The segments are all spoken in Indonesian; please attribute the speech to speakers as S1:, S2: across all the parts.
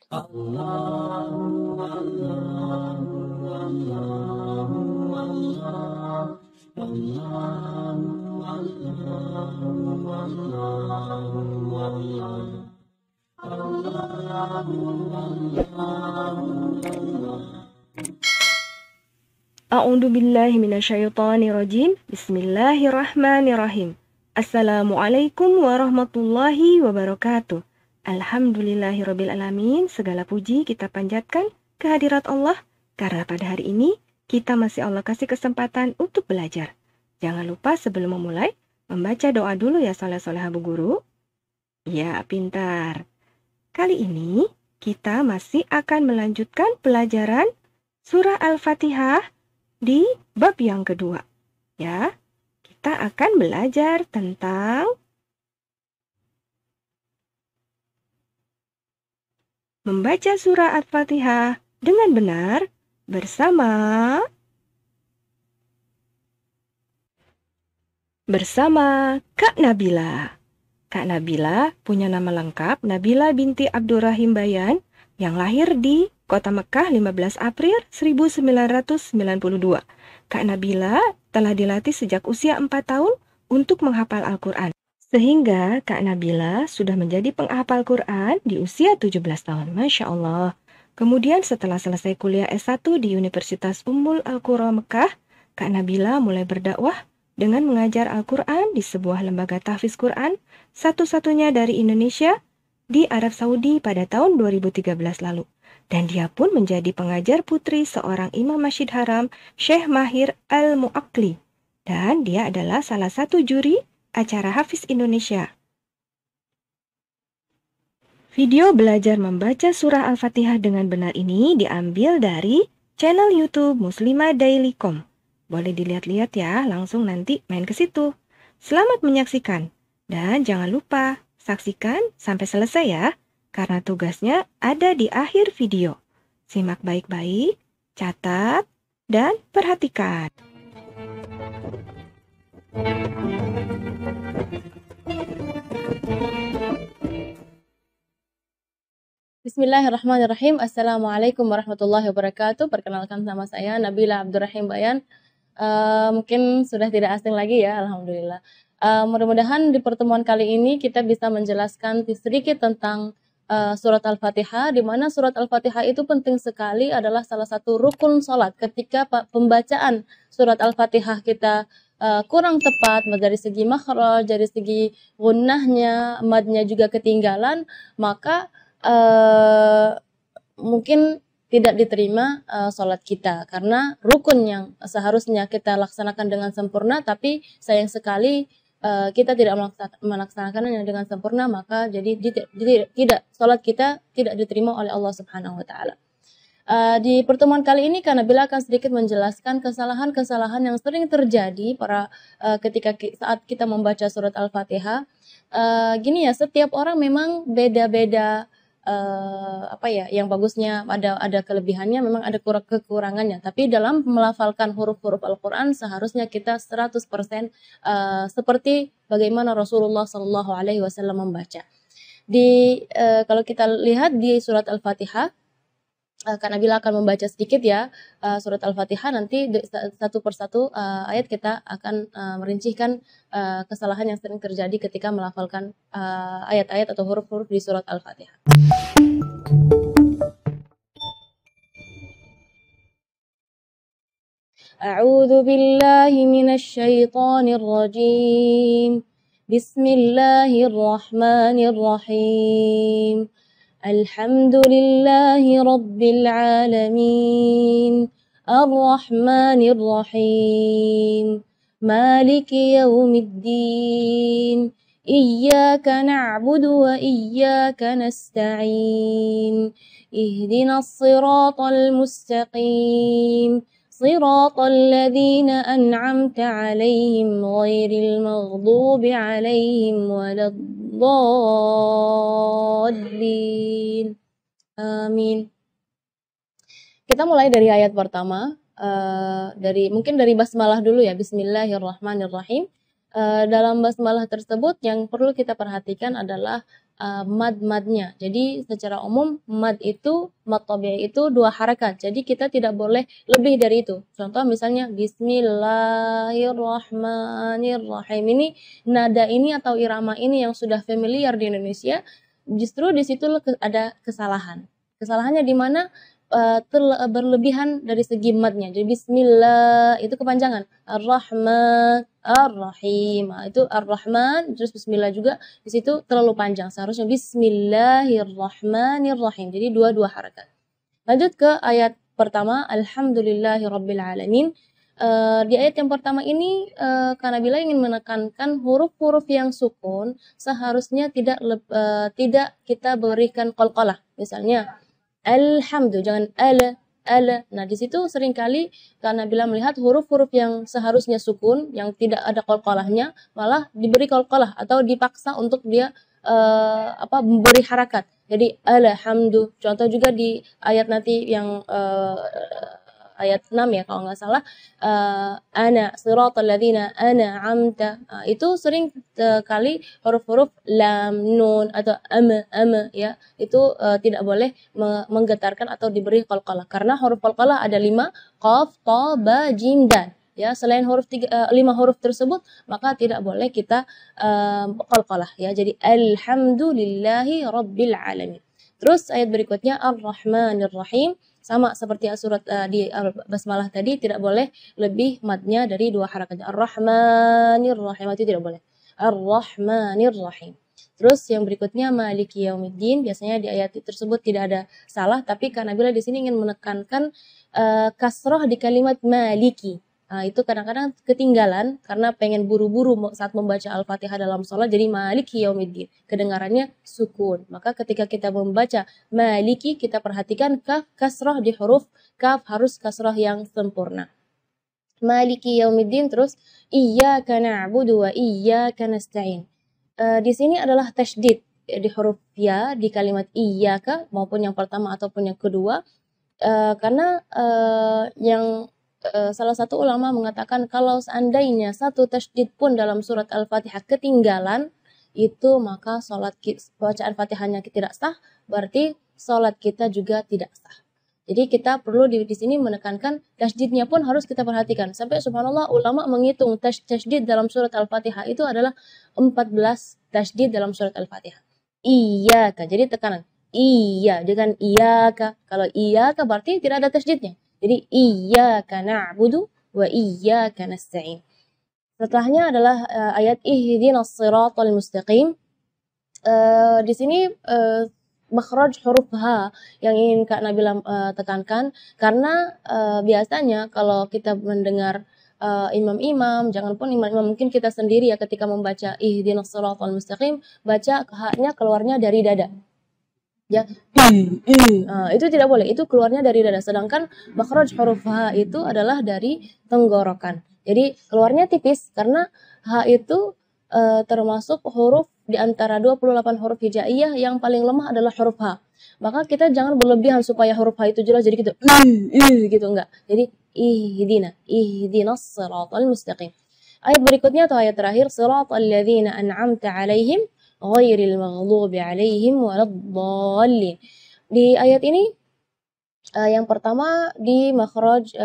S1: A'udzu billahi minasyaitonir rajim. Bismillahirrahmanirrahim. Assalamualaikum warahmatullahi wabarakatuh. Alhamdulillahirabbil alamin. Segala puji kita panjatkan kehadirat Allah karena pada hari ini kita masih Allah kasih kesempatan untuk belajar. Jangan lupa sebelum memulai membaca doa dulu ya soleh-solehah Bu Guru. Ya, pintar. Kali ini kita masih akan melanjutkan pelajaran surah Al-Fatihah di bab yang kedua. Ya, kita akan belajar tentang membaca surah Al-Fatihah dengan benar bersama Kak Nabila. Kak Nabila punya nama lengkap Nabila binti Abdurrahim Bayan yang lahir di Kota Mekah 15 April 1992. Kak Nabila telah dilatih sejak usia 4 tahun untuk menghafal Al-Quran. Sehingga Kak Nabila sudah menjadi penghafal Quran di usia 17 tahun. Masya Allah. Kemudian setelah selesai kuliah S1 di Universitas Ummul Al-Qura Mekah, Kak Nabila mulai berdakwah dengan mengajar Al-Quran di sebuah lembaga tahfiz Quran satu-satunya dari Indonesia di Arab Saudi pada tahun 2013 lalu. Dan dia pun menjadi pengajar putri seorang imam Masjid Haram, Syekh Mahir Al-Mu'akli. Dan dia adalah salah satu juri acara Hafiz Indonesia. Video belajar membaca surah Al-Fatihah dengan benar ini diambil dari channel YouTube Muslimah Daily.com. Boleh dilihat-lihat ya, langsung nanti main ke situ. Selamat menyaksikan. Dan jangan lupa, saksikan sampai selesai ya. Karena tugasnya ada di akhir video. Simak baik-baik, catat, dan perhatikan.
S2: Bismillahirrahmanirrahim. Assalamualaikum warahmatullahi wabarakatuh. Perkenalkan, nama saya Nabila Abdurrahim Bayan. Mungkin sudah tidak asing lagi ya, alhamdulillah. Mudah-mudahan di pertemuan kali ini kita bisa menjelaskan sedikit tentang surat Al-Fatihah, di mana surat Al-Fatihah itu penting sekali, adalah salah satu rukun sholat. Ketika pembacaan surat Al-Fatihah kita kurang tepat dari segi makhraj, dari segi gunnahnya, madnya juga ketinggalan, maka mungkin tidak diterima sholat kita, karena rukun yang seharusnya kita laksanakan dengan sempurna, tapi sayang sekali kita tidak melaksanakannya dengan sempurna, maka jadi tidak sholat kita tidak diterima oleh Allah Subhanahu wa taala. Di pertemuan kali ini Kak Nabila akan sedikit menjelaskan kesalahan-kesalahan yang sering terjadi ketika saat kita membaca surat Al-Fatihah. Gini ya, setiap orang memang beda-beda yang bagusnya, ada kelebihannya, memang ada kekurangannya. Tapi dalam melafalkan huruf-huruf Al-Quran seharusnya kita 100% seperti bagaimana Rasulullah SAW membaca. Kalau kita lihat di surat Al-Fatihah, Kak Nabila akan membaca sedikit ya surat Al-Fatihah, nanti satu persatu ayat kita akan merincikan kesalahan yang sering terjadi ketika melafalkan ayat-ayat atau huruf-huruf di surat Al-Fatihah. A'udzu billahi minasy syaithanir rajim. Bismillahirrahmanirrahim. Alhamdulillahi rabbil alamin. Ar-Rahmanir Rahim. Maliki yaumiddin. Iyyaka na'budu wa iyyaka nasta'in. Ihdinas siratal mustaqim. Siratal ladzina an'amta 'alaihim ghairil maghdubi 'alaihim waladdallin. Amin. Kita mulai dari ayat pertama, mungkin dari basmalah dulu ya. Bismillahirrahmanirrahim. Dalam basmalah tersebut yang perlu kita perhatikan adalah mad-madnya. Jadi secara umum mad tabi'i itu 2 harakat. Jadi kita tidak boleh lebih dari itu. Contoh misalnya Bismillahirrahmanirrahim. Ini nada ini atau irama ini yang sudah familiar di Indonesia, justru di situ ada kesalahan. Kesalahannya di mana berlebihan dari segi madnya. Jadi bismillah itu kepanjangan. Ar-Rahman, Ar-Rahim. Itu Ar-Rahman terus bismillah juga di situ terlalu panjang. Seharusnya Bismillahirrahmanirrahim. Jadi dua harakat. Lanjut ke ayat pertama, Alhamdulillahirabbil alamin. Di ayat yang pertama ini karena bila ingin menekankan huruf-huruf yang sukun seharusnya tidak kita berikan qalqalah. Misalnya alhamdu, jangan ala. Nah, di situ seringkali karena bila melihat huruf-huruf yang seharusnya sukun, yang tidak ada qalqalahnya, malah diberi qalqalah atau dipaksa untuk dia memberi harakat. Jadi alhamdu. Contoh juga di ayat nanti yang ayat 6 ya kalau nggak salah, ana siratal ladzina an'amta. Itu sering kali huruf-huruf lam, nun atau ama ya, itu tidak boleh menggetarkan atau diberi qalqalah karena huruf qalqalah ada 5, qaf, ta, ba, jim, dal. Ya, selain 5 huruf tersebut maka tidak boleh kita qalqalah ya. Jadi alhamdulillahi rabbil alamin. Terus ayat berikutnya Ar-Rahmanir Rahim, sama seperti surat di basmalah tadi, tidak boleh lebih madnya dari 2 harakat. Ar-Rahmanir Rahim itu tidak boleh. Ar-Rahmanir Rahim. Terus yang berikutnya Maliki Yaumiddin, biasanya di ayat tersebut tidak ada salah, tapi karena bila di sini ingin menekankan kasrah di kalimat Maliki. Itu kadang-kadang ketinggalan karena pengen buru-buru saat membaca Al-Fatihah dalam sholat, jadi Maliki Yaumiddin, kedengarannya sukun. Maka ketika kita membaca Maliki, kita perhatikan kaf kasrah di huruf kaf harus kasrah yang sempurna. Maliki Yaumiddin. Terus Iyyaka na'budu wa iyyaka nasta'in. Di sini adalah tasydid di huruf ya di kalimat iyyaka maupun yang pertama ataupun yang kedua, karena salah satu ulama mengatakan kalau seandainya satu tasydid pun dalam surat Al-Fatihah ketinggalan, itu maka bacaan Fatihahnya tidak sah, berarti salat kita juga tidak sah. Jadi kita perlu di sini menekankan tasydidnya pun harus kita perhatikan. Sampai subhanallah ulama menghitung tasydid dalam surat Al-Fatihah itu adalah 14 tasydid dalam surat Al-Fatihah. Iyyaka, jadi tekanan. Iya, dengan iyyaka. Kalau iyyaka berarti tidak ada tasydidnya. Jadi iyyaka na'budu wa iyyaka nasta'in. Setelahnya adalah ayat ihdinas siratal mustaqim. Di sini makhraj huruf H yang ingin Kak Nabila tekankan, karena biasanya kalau kita mendengar imam-imam, jangan pun imam-imam, mungkin kita sendiri ya ketika membaca ihdinas siratal mustaqim, baca H-nya keluarnya dari dada. Ya, itu tidak boleh, itu keluarnya dari dada. Sedangkan makhraj huruf H itu adalah dari tenggorokan. Jadi keluarnya tipis karena H itu termasuk huruf di antara 28 huruf hijaiyah yang paling lemah adalah huruf H. Maka kita jangan berlebihan supaya huruf H itu jelas jadi kita gitu, enggak. Jadi ihdinas siratal mustaqim. Ayat berikutnya atau ayat terakhir, siratal ladzina an'amta 'alaihim ghairil maghdubi 'alaihim waladdallin. Di ayat ini yang pertama di makhraj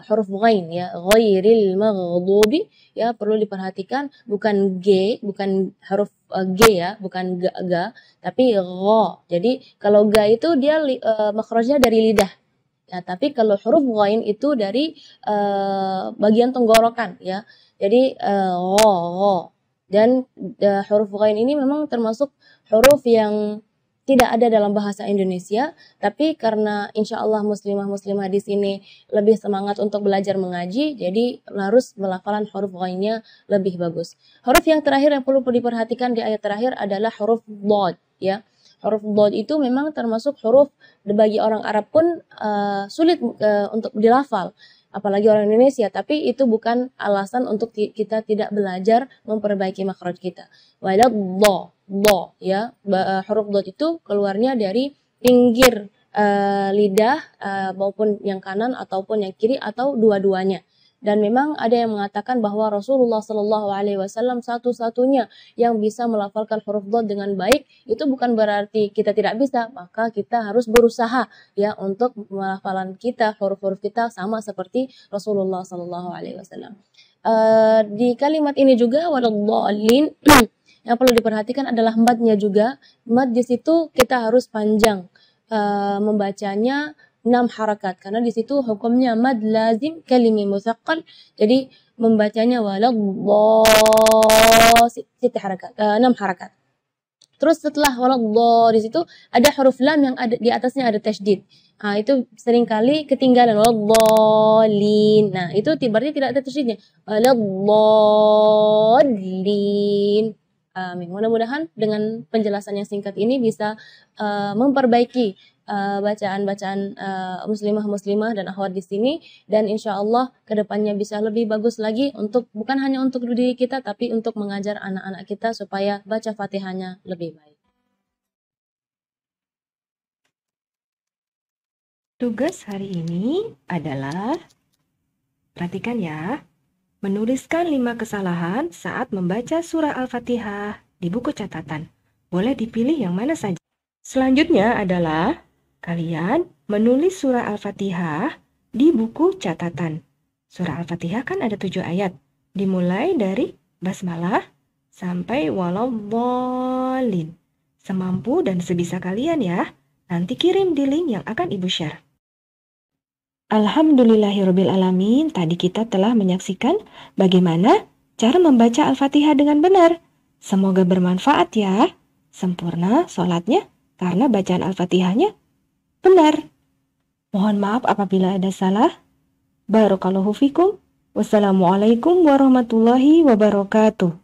S2: huruf ghain ya, ghairil maghdubi ya, perlu diperhatikan bukan G, bukan huruf G ya, bukan ga, tapi gha. Jadi kalau ga itu dia makhrajnya dari lidah. Ya, tapi kalau huruf ghain itu dari bagian tenggorokan ya. Jadi gha. Dan huruf ghain ini memang termasuk huruf yang tidak ada dalam bahasa Indonesia, tapi karena insya Allah muslimah-muslimah di sini lebih semangat untuk belajar mengaji, jadi harus melafalan huruf ghainnya lebih bagus. Huruf yang terakhir yang perlu diperhatikan di ayat terakhir adalah huruf dhad ya. Huruf dhad itu memang termasuk huruf bagi orang Arab pun sulit untuk dilafal, apalagi orang Indonesia, tapi itu bukan alasan untuk kita tidak belajar memperbaiki makhraj kita. Walad ya, huruf dhad itu keluarnya dari pinggir lidah maupun yang kanan ataupun yang kiri atau dua-duanya. Dan memang ada yang mengatakan bahwa Rasulullah Shallallahu Alaihi Wasallam satu-satunya yang bisa melafalkan huruf dhad dengan baik. Itu bukan berarti kita tidak bisa, maka kita harus berusaha ya untuk melafalan kita, huruf-huruf kita sama seperti Rasulullah Shallallahu Alaihi Wasallam. Di kalimat ini juga waladhdallin yang perlu diperhatikan adalah madnya juga. Mad di situ kita harus panjang membacanya 6 harakat karena di situ hukumnya mad lazim kalimi mutsaqqal, jadi membacanya waladhdallin harakat 6 harakat. Terus setelah waladhdallin di situ ada huruf lam yang ada di atasnya ada tasydid. Itu seringkali ketinggalan waladhdallin. Nah, itu berarti tidak ada tasydidnya. Waladhdallin. Amin. Mudah-mudahan dengan penjelasan yang singkat ini bisa memperbaiki bacaan-bacaan muslimah-muslimah dan akhwat di sini, dan insya Allah kedepannya bisa lebih bagus lagi untuk bukan hanya untuk diri kita tapi untuk mengajar anak-anak kita supaya baca Fatihahnya lebih baik.
S1: Tugas hari ini adalah, perhatikan ya, menuliskan 5 kesalahan saat membaca surah Al-Fatihah di buku catatan. Boleh dipilih yang mana saja. Selanjutnya adalah kalian menulis surah Al-Fatihah di buku catatan. Surah Al-Fatihah kan ada 7 ayat. Dimulai dari basmalah sampai waladhdallin. Semampu dan sebisa kalian ya. Nanti kirim di link yang akan Ibu share. Alhamdulillahirrabbilalamin, tadi kita telah menyaksikan bagaimana cara membaca Al-Fatihah dengan benar. Semoga bermanfaat ya. Sempurna sholatnya karena bacaan Al-Fatihahnya benar. Mohon maaf apabila ada salah. Barakallahu fikum. Wassalamualaikum warahmatullahi wabarakatuh.